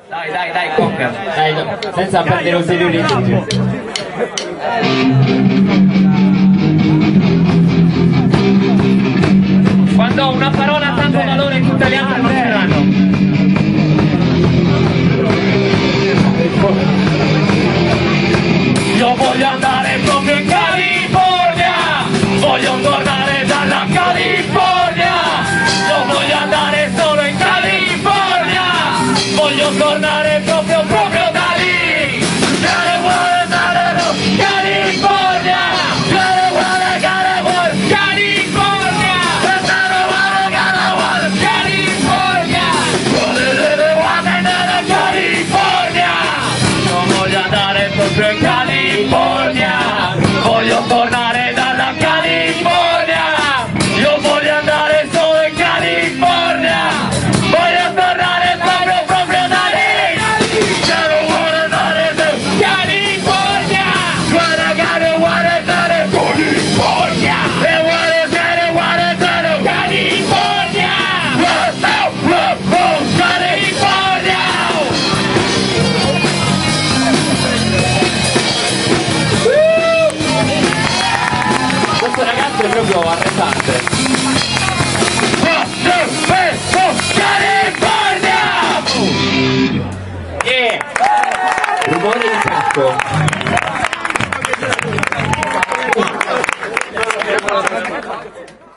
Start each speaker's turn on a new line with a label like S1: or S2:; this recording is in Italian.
S1: Dai, Conca.
S2: Dai, senza perdere ulteriori.
S1: Quando ho una parola tanto valore tutte le altre non saranno. Io voglio andare proprio in California, voglio tornare dalla California, io voglio andare solo in California, voglio tornare proprio da lì. California, in California, voglio tornare dalla California, io voglio andare solo in California, voglio tornare proprio da lì, io voglio andare su California, guarda che vuole andare California, e vuole andare California, California.
S2: Questo ragazzo è proprio arrestante.
S1: California!
S2: Rumore di casco.